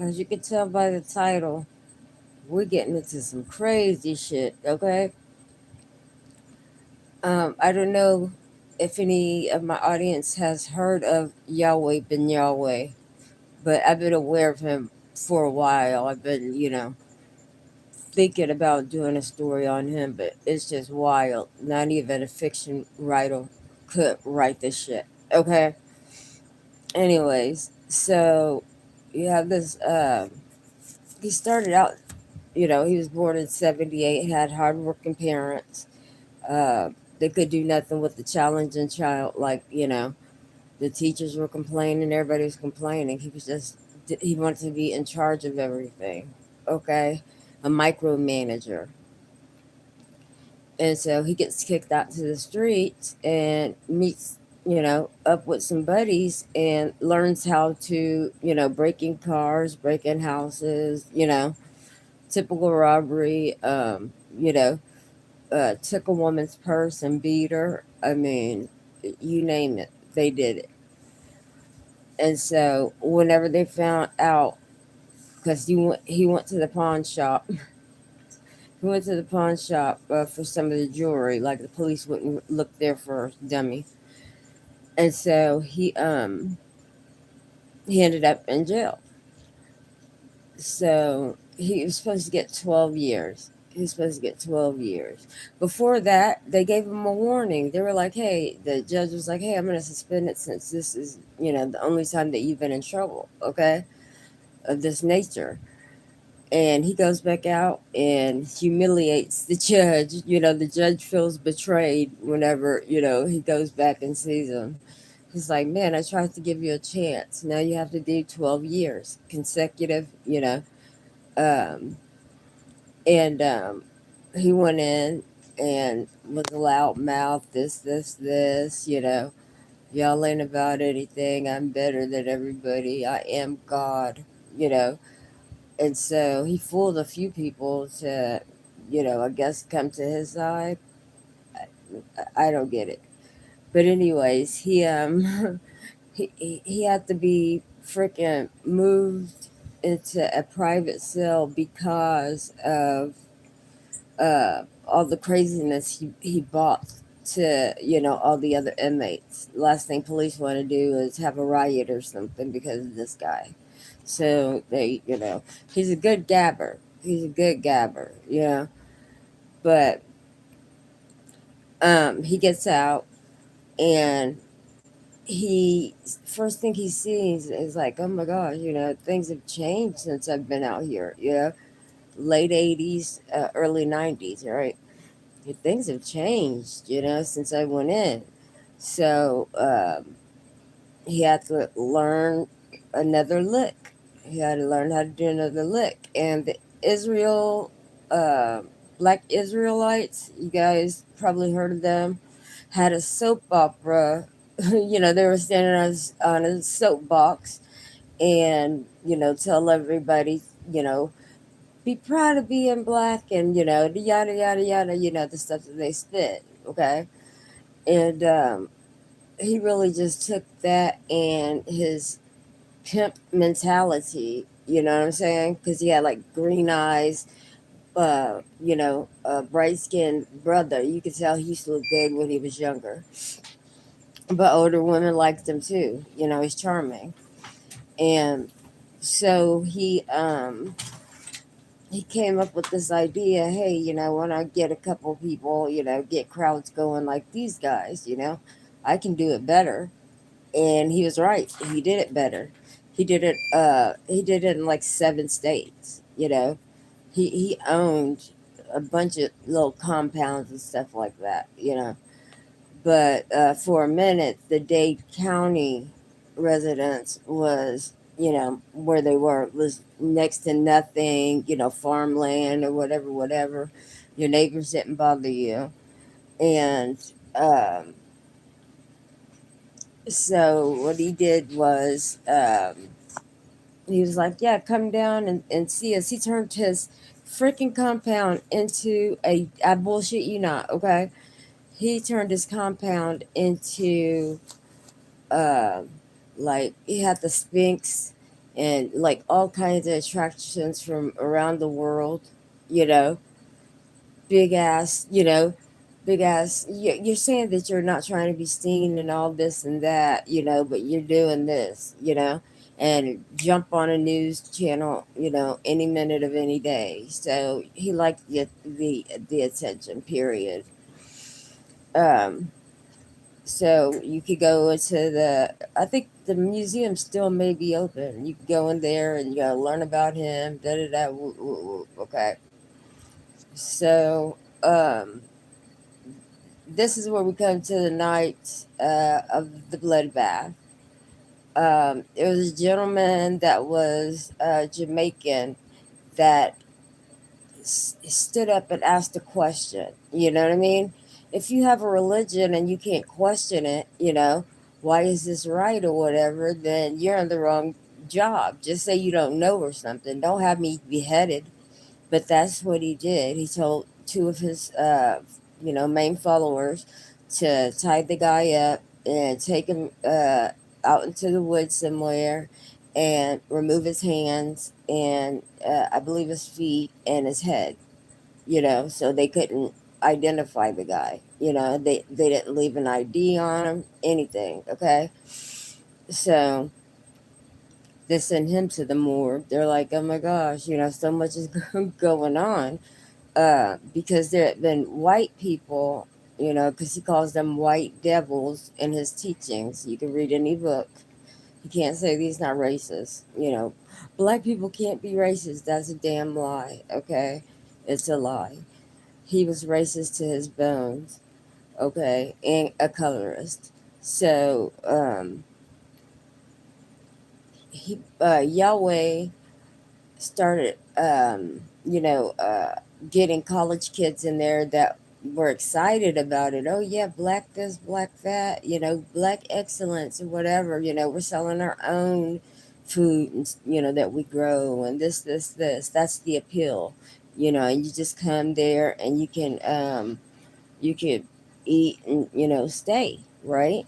As you can tell by the title, we're getting into some crazy shit, okay? I don't know if any of my audience has heard of Yahweh Ben Yahweh, but I've been aware of him for a while. I've been, thinking about doing a story on him, but it's just wild. Not even a fiction writer could write this shit, okay? Anyways, so you have this, he started out, he was born in 78, had hardworking parents. Uh, they could do nothing with the challenging child. Like, the teachers were complaining, everybody was complaining. He wanted to be in charge of everything. Okay, a micromanager. And so he gets kicked out to the streets and meets, up with some buddies and learns how to, break in cars, break in houses, typical robbery. Took a woman's purse and beat her. I mean, you name it, they did it. And so whenever they found out, because he went to the pawn shop, he went to the pawn shop for some of the jewelry. Like the police wouldn't look there for a dummy, and so he ended up in jail. So he was supposed to get 12 years. He was supposed to get 12 years. Before that, they gave him a warning. They were like, "Hey," the judge was like, "Hey, I'm going to suspend it since this is, the only time that you've been in trouble, okay, of this nature." And he goes back out and humiliates the judge. The judge feels betrayed whenever, he goes back and sees him. He's like, "Man, I tried to give you a chance. Now you have to do 12 years consecutive, Um, and he went in and was a loud mouth, this, y'all ain't about anything. I'm better than everybody. I am God, you know. And so he fooled a few people to, I guess come to his side. I don't get it. But anyways, he had to be freaking moved into a private cell because of all the craziness he bought to all the other inmates. Last thing police want to do is have a riot or something because of this guy. So they, he's a good gabber. He's a good gabber, But he gets out and he first thing he sees is like, oh my gosh, things have changed since I've been out here. Late 80s, early 90s, right? Things have changed, since I went in. So he had to learn another lick. He had to learn how to do another lick. And the Israel, uh, Black Israelites, you guys probably heard of them, had a soap opera. They were standing on a soapbox and, tell everybody, be proud of being black and, the yada, yada, yada, the stuff that they spit. Okay. And he really just took that and his pimp mentality, you know what I'm saying? Because he had like green eyes, bright skinned brother. You could tell he used to look good when he was younger. But older women liked him too. He's charming. And so he came up with this idea, hey, when I get a couple people, get crowds going like these guys, I can do it better. And he was right. He did it better. He did it in like 7 states, He owned a bunch of little compounds and stuff like that, But for a minute, the Dade County residents was, where they were was next to nothing, farmland or whatever, whatever. Your neighbors didn't bother you. And um, so what he did was he was like, yeah, come down and see us. He turned his freaking compound into I bullshit you not, okay? He turned his compound into uh, like he had the Sphinx and like all kinds of attractions from around the world, you know, big ass, big ass. You're saying that you're not trying to be seen and all this and that, but you're doing this, and jump on a news channel, any minute of any day. So he liked the attention. Period. Um, so you could go into the. I think the museum still may be open. You could go in there and learn about him. Da da da. Woo, woo, woo. Okay. So this is where we come to the night of the bloodbath. It was a gentleman that was Jamaican that stood up and asked a question. You know what I mean? If you have a religion and you can't question it, why is this right or whatever, then you're in the wrong job. Just say you don't know or something. Don't have me beheaded. But that's what he did. He told two of his, main followers to tie the guy up and take him out into the woods somewhere and remove his hands and I believe his feet and his head, so they couldn't identify the guy. They didn't leave an ID on him, anything, okay? So they sent him to the morgue. They're like, oh my gosh, so much is going on because there had been white people, because he calls them white devils in his teachings. You can read any book. He can't say he's not racist. Black people can't be racist. That's a damn lie, okay? It's a lie. He was racist to his bones, okay, and a colorist. So, Yahweh started, getting college kids in there that were excited about it. Oh yeah, black this, black that, black excellence or whatever. We're selling our own food, and that we grow, and this. That's the appeal. And you just come there and you can eat and stay, right?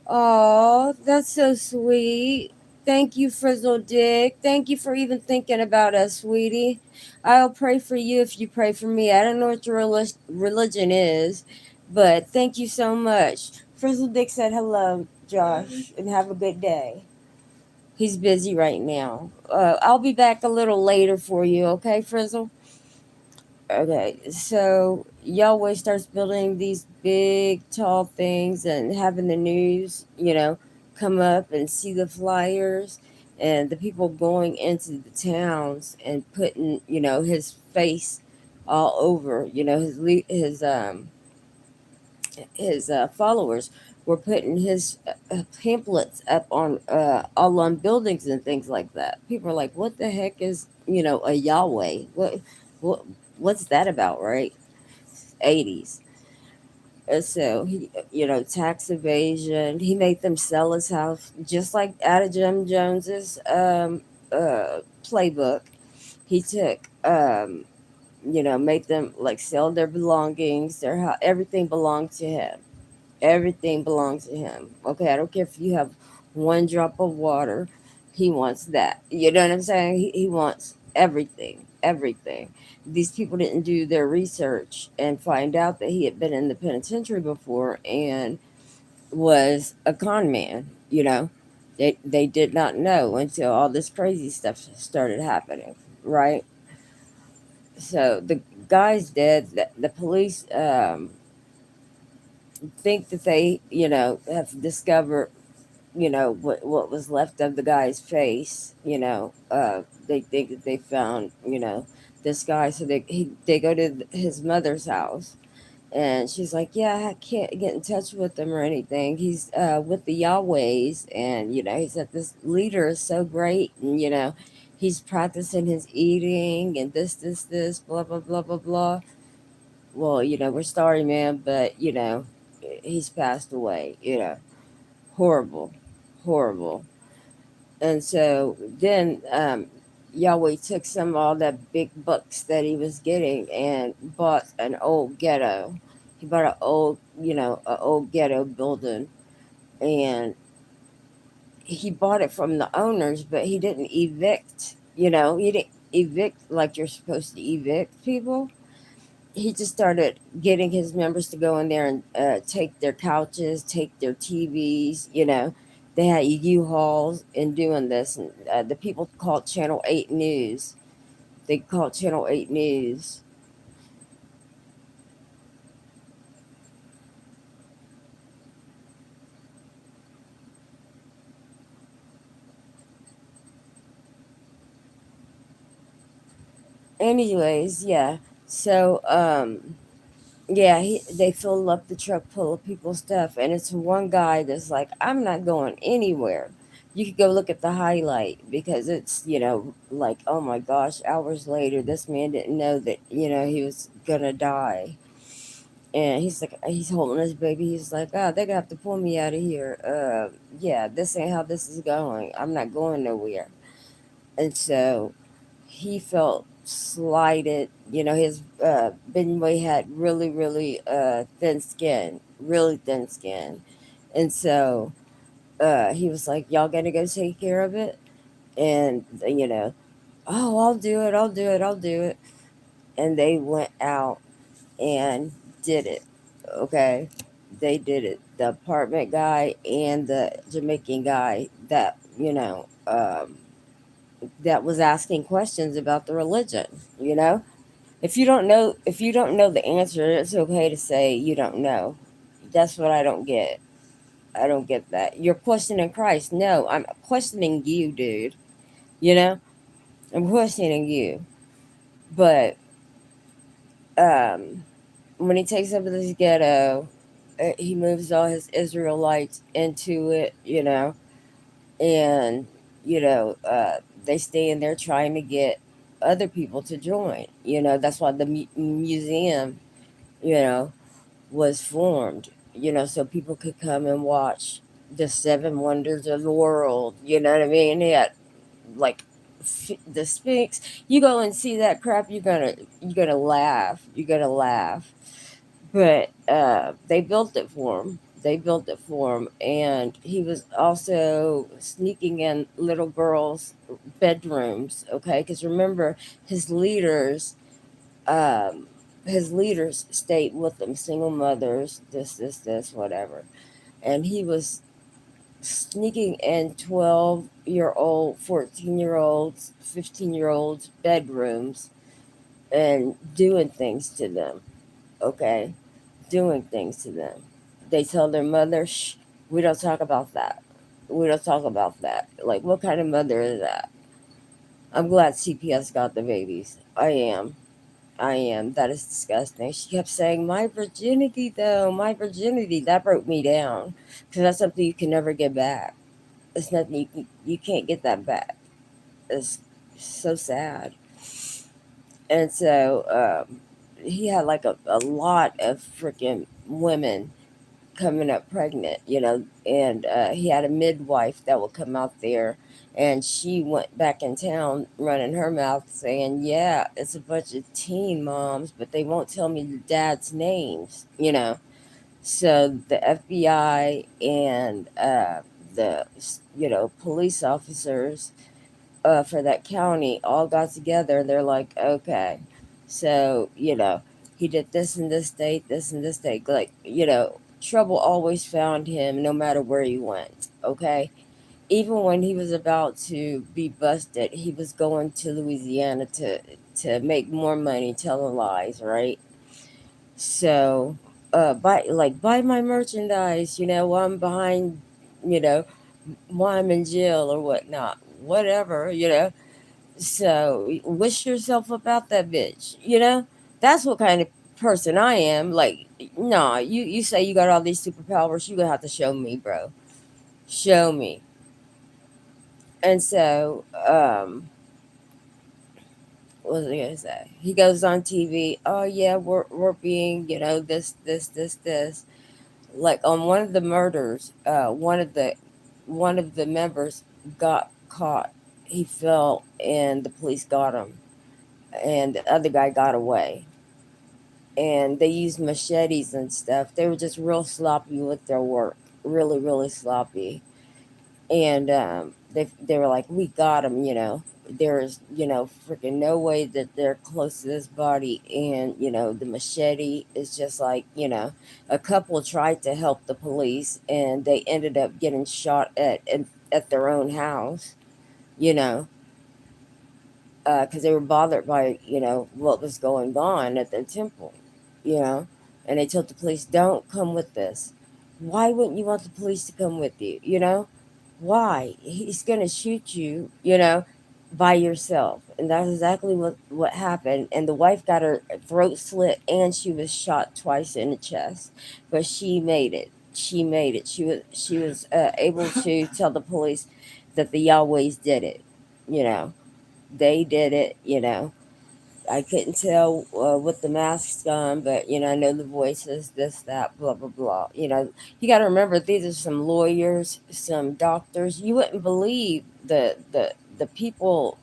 Oh, that's so sweet. Thank you, Frizzle Dick. Thank you for even thinking about us, sweetie. I'll pray for you if you pray for me. I don't know what your religion is, but thank you so much. Frizzle Dick said hello, Josh, and have a good day. He's busy right now. I'll be back a little later for you, okay, Frizzle? Okay, so Yahweh starts building these big, tall things and having the news, come up and see the flyers and the people going into the towns and putting, his face all over, his followers were putting his pamphlets up on all on buildings and things like that. People are like, "What the heck is a Yahweh? What what's that about?" Right? 80s. So he, tax evasion. He made them sell his house, just like Adam Jones's playbook. He took, made them like sell their belongings, their house, everything belonged to him. Everything belongs to him. Okay, I don't care if you have one drop of water. He wants that. You know what I'm saying? He wants everything. Everything. These people didn't do their research and find out that he had been in the penitentiary before and was a con man. They did not know until all this crazy stuff started happening, right? So the guy's dead. The police think that they, have discovered, what was left of the guy's face. They think that they found, this guy. So they go to his mother's house, and she's like, "Yeah, I can't get in touch with him or anything. He's with the Yahwehs, and he said this leader is so great, and he's practicing his eating and this, blah blah blah blah blah." Well, we're sorry, man, but he's passed away. Horrible, horrible. And so then Yahweh took some of all the big bucks that he was getting and bought an old ghetto. He bought an old ghetto building, and he bought it from the owners, but he didn't evict. He didn't evict like you're supposed to evict people. He just started getting his members to go in there and take their couches, take their TVs. They had U-Hauls and doing this. And the people called Channel 8 News. They called Channel 8 News. Anyways, yeah. So, yeah, they fill up the truck full of people's stuff, and it's one guy that's like, I'm not going anywhere. You could go look at the highlight because it's, like, oh my gosh, hours later, this man didn't know that, he was gonna die. And he's like, he's holding his baby. He's like, oh, they're gonna have to pull me out of here. Yeah, this ain't how this is going. I'm not going nowhere. And so he felt slighted. His Benway had really, really thin skin, really thin skin. And so he was like, y'all gonna go take care of it? And, oh, I'll do it, I'll do it, I'll do it. And they went out and did it. Okay. They did it. The apartment guy and the Jamaican guy that was asking questions about the religion. If you don't know the answer, it's okay to say you don't know. That's what I don't get. I don't get that. You're questioning Christ. No, I'm questioning you, dude. You know? I'm questioning you. But um when he takes over this ghetto, he moves all his Israelites into it, and you know uh, they stay in there trying to get other people to join. That's why the museum, you know, was formed. So people could come and watch the seven wonders of the world. You know what I mean? He had like the Sphinx. You go and see that crap, you're gonna laugh. You're gonna laugh. But they built it for him. They built it for him, and he was also sneaking in little girls' bedrooms. Okay, because remember, his leaders, um, his leaders stayed with them, single mothers, this, whatever, and he was sneaking in 12-year-old, 14-year-olds, 15-year-olds' bedrooms and doing things to them. Okay, doing things to them. They tell their mother, shh, we don't talk about that. We don't talk about that. Like, what kind of mother is that? I'm glad CPS got the babies. I am. I am. That is disgusting. She kept saying, my virginity, though, my virginity. That broke me down. Because that's something you can never get back. It's nothing you can't get that back. It's so sad. And so he had like a lot of freaking women coming up pregnant, and he had a midwife that would come out there, and she went back in town running her mouth saying, yeah, it's a bunch of teen moms, but they won't tell me the dad's names. So the FBI and the police officers for that county all got together, and they're like, okay, so he did this in this state, this in this state, like trouble always found him no matter where he went. Okay, even when he was about to be busted, he was going to Louisiana to make more money telling lies, right? So buy my merchandise, while I'm behind, you know while I'm in jail or whatnot, whatever. So wish yourself about that bitch. That's what kind of person I am. Like, nah, you say you got all these superpowers, you gonna have to show me, bro. Show me. And so, what was I gonna say? He goes on TV. Oh yeah, we're being, this. Like on one of the murders, one of the members got caught. he fell and the police got him, and the other guy got away. And they used machetes and stuff. They were just real sloppy with their work, really, really sloppy. And they were like, "We got him," you know. There's, you know, freaking no way that they're close to this body, and you know the machete is just like, you know, a couple tried to help the police, and they ended up getting shot at their own house, you know, because they were bothered by, you know, what was going on at their temple, you know. And they told the police, "Don't come with this." Why wouldn't you want the police to come with you, you know? Why? He's gonna shoot you, you know, by yourself. And that's exactly what happened. And the wife got her throat slit and she was shot twice in the chest, but she made it. She made it. She was able to tell the police that the Yahwehs did it, you know. They did it, you know. I couldn't tell with the masks on, but you know, I know the voices, this, that, blah, blah, blah. You know, you got to remember these are some lawyers, some doctors. You wouldn't believe the people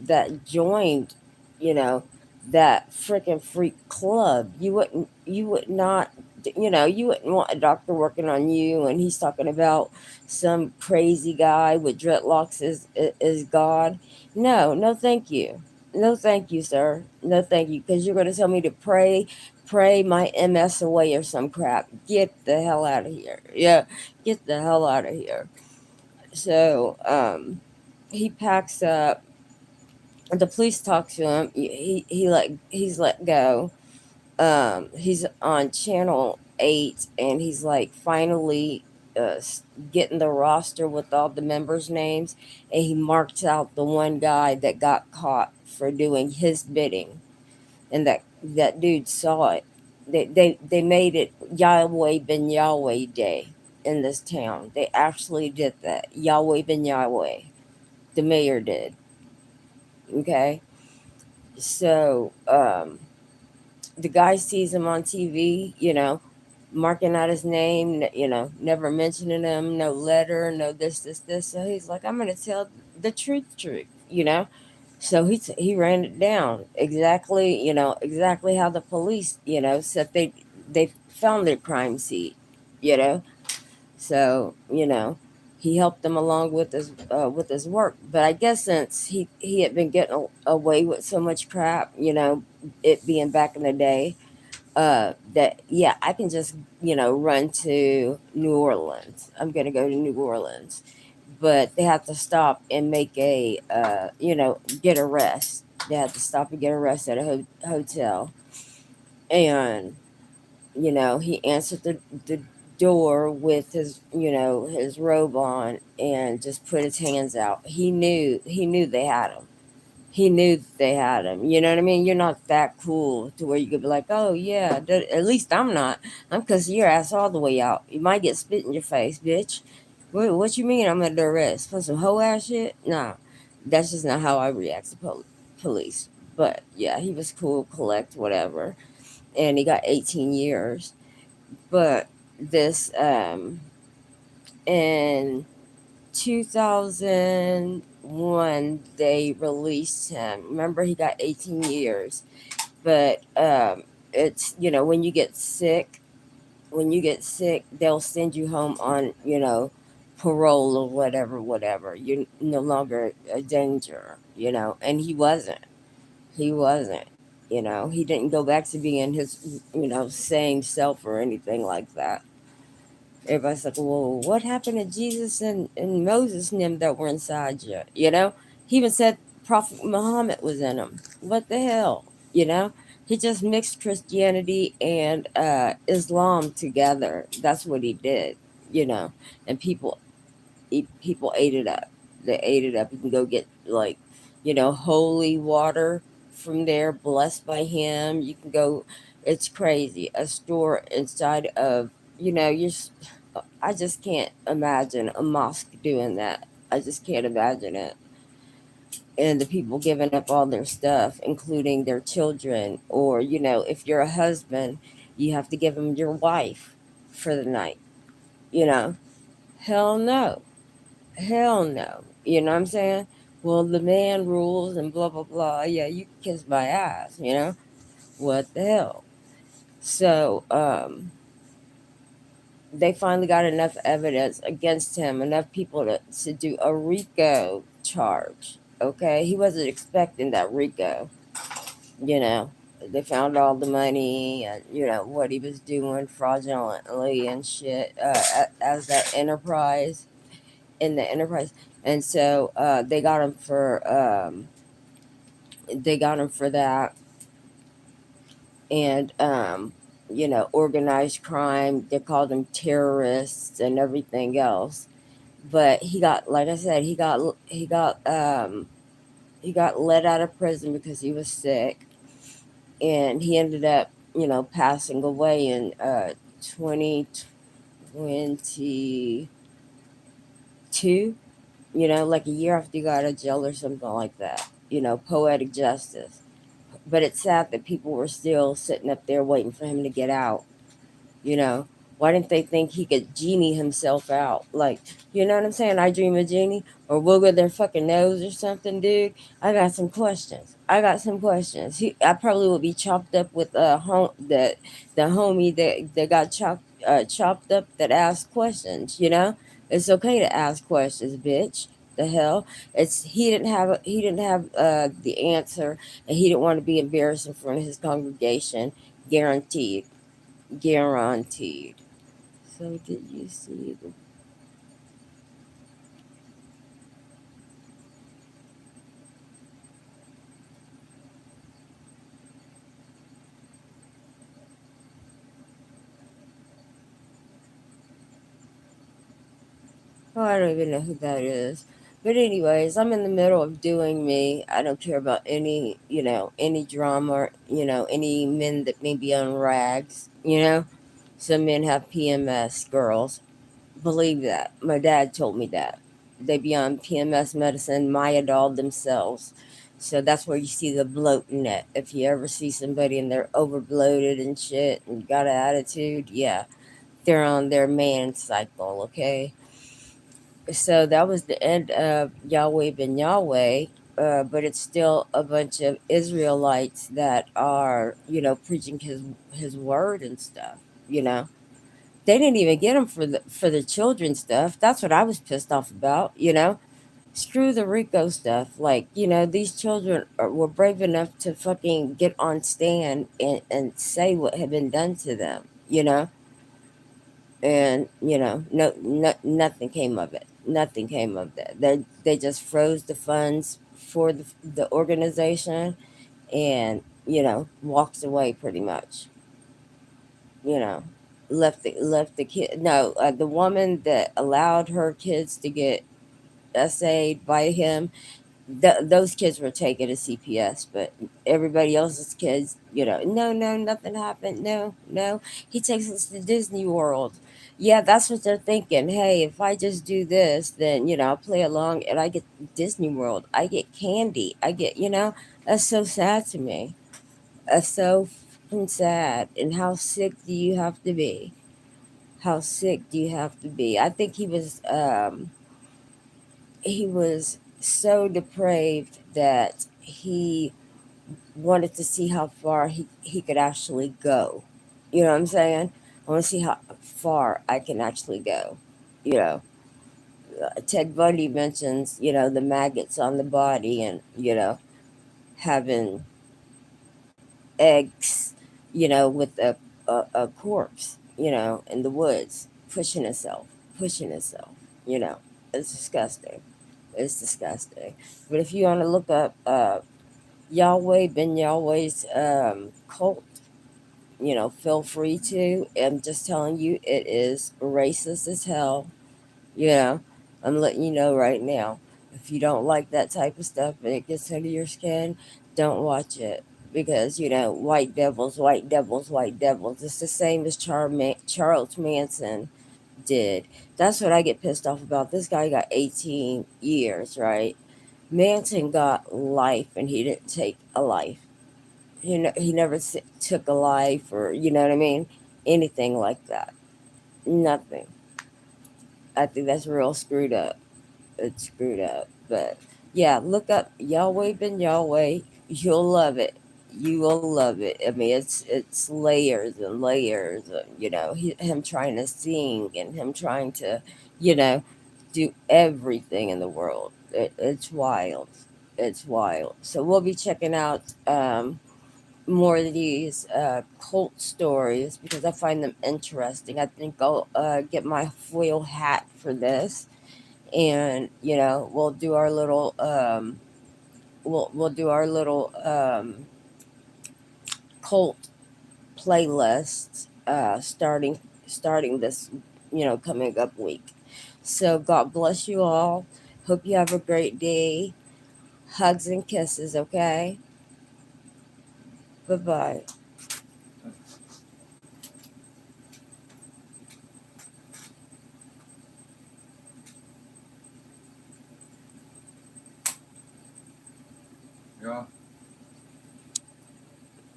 that joined, you know, that freaking freak club. You would not, you know, you wouldn't want a doctor working on you, and he's talking about some crazy guy with dreadlocks is God. No, no, thank you. No, thank you, sir. No, thank you, because you're going to tell me to pray my MS away or some crap. Get the hell out of here. Yeah, get the hell out of here. So, he packs up. The police talk to him. He's let go. He's on channel 8, and he's like finally getting the roster with all the members' names, and he marked out the one guy that got caught for doing his bidding, and that dude saw it. They made it Yahweh ben Yahweh Day in this town. They actually did that. Yahweh ben Yahweh. The mayor did. Okay. So the guy sees him on TV, you know, marking out his name, you know, never mentioning him, no letter, no this, this, this. So he's like, "I'm going to tell the truth, you know." So he ran it down exactly, you know, exactly how the police, you know, said they found their crime scene, you know. So you know, he helped them along with his work. But I guess since he had been getting away with so much crap, you know, it being back in the day, that yeah, I can just, you know, run to New Orleans. I'm gonna go to New Orleans, but they have to stop and make a you know, get a rest. They have to stop and get a rest at a hotel, and you know, he answered the door with his, you know, his robe on, and just put his hands out. He knew they had him. He knew they had him. You know what I mean? You're not that cool to where you could be like, "Oh yeah, at least I'm not. I'm cussing your ass all the way out. You might get spit in your face, bitch. What you mean I'm under arrest for some hoe ass shit? Nah, that's just not how I react to police." But yeah, he was cool, collect, whatever, and he got 18 years. But this in 2001 they released him. Remember, he got 18 years. But it's, you know, when you get sick, they'll send you home on, you know, parole or whatever, whatever. You're no longer a danger, you know. And he wasn't, you know, he didn't go back to being his, you know, same self or anything like that. Everybody's like, "Well, what happened to Jesus and Moses and them that were inside you?" You know, he even said Prophet Muhammad was in him. What the hell, you know? He just mixed Christianity and Islam together. That's what he did, you know. And people ate it up. They ate it up. You can go get, like, you know, holy water from there, blessed by him. You can go. It's crazy. A store inside of, you know, I just can't imagine a mosque doing that. I just can't imagine it. And the people giving up all their stuff, including their children, or you know, if you're a husband, you have to give them your wife for the night. You know, hell no, hell no. You know what I'm saying? Well, the man rules and blah blah blah. Yeah, you can kiss my ass. What the hell? So they finally got enough evidence against him, enough people to do a RICO charge. Okay, he wasn't expecting that RICO. You know, they found all the money and what he was doing fraudulently and shit as that enterprise in the enterprise, and so they got him for that, and organized crime. They called them terrorists and everything else. But he got, like I said, he got let out of prison because he was sick, and he ended up passing away in 2022. Like a year after he got out of jail or something like that. Poetic justice. But it's sad that people were still sitting up there waiting for him to get out. You know, why didn't they think he could genie himself out? Like, you know what I'm saying? I dream a genie or wiggle their fucking nose or something, dude. I got some questions. I probably would be chopped up with the homie that got chopped up that asked questions. It's okay to ask questions, bitch. The hell, he didn't have the answer, and he didn't want to be embarrassed in front of his congregation. Guaranteed. Guaranteed. So did you see the? Oh, I don't even know who that is. But anyways, I'm in the middle of doing me. I don't care about any drama. Any men that may be on rags. Some men have PMS. Girls, believe that. My dad told me that they be on PMS medicine, Myadol themselves. So that's where you see the bloating at. If you ever see somebody and they're over bloated and shit and got an attitude, yeah, they're on their man cycle, okay? So that was the end of Yahweh ben Yahweh, but it's still a bunch of Israelites that are, preaching his word and stuff. You know, they didn't even get him for the children stuff. That's what I was pissed off about. Screw the Rico stuff. Like, these children were brave enough to fucking get on stand and say what had been done to them. And no, nothing came of it. Nothing came of that. They just froze the funds for the organization, and walked away pretty much. you know left the kid. No, the woman that allowed her kids to get essayed by him, those kids were taken to CPS, but everybody else's kids, no, no, nothing happened. No, no, he takes us to Disney World. Yeah, that's what they're thinking. Hey, if I just do this, then I'll play along and I get Disney World. I get candy. I get, that's so sad to me. That's so fucking sad. And how sick do you have to be? How sick do you have to be? I think he was so depraved that he wanted to see how far he could actually go. You know what I'm saying? I want to see how far I can actually go. You know, Ted Bundy mentions, the maggots on the body and, having eggs, with a corpse, in the woods, pushing itself, you know. It's disgusting. It's disgusting. But if you want to look up Yahweh Ben Yahweh's cult, feel free to. I'm just telling you, it is racist as hell. You know, I'm letting you know right now. If you don't like that type of stuff and it gets under your skin, don't watch it. Because, white devils, white devils, white devils. It's the same as Charles Manson did. That's what I get pissed off about. This guy got 18 years, right? Manson got life and he didn't take a life. He never took a life, or, you know what I mean? Anything like that. Nothing. I think that's real screwed up. It's screwed up. But Yeah, look up Yahweh Ben Yahweh. You'll love it. You will love it. I mean, it's layers and layers. Him trying to sing and him trying to, you know, do everything in the world. It's wild. It's wild. So we'll be checking out more of these cult stories because I find them interesting. I think I'll get my foil hat for this, and we'll do our little we'll do our little cult playlist starting this coming up week. So God bless you all. Hope you have a great day. Hugs and kisses. Okay. Bye bye. Yeah.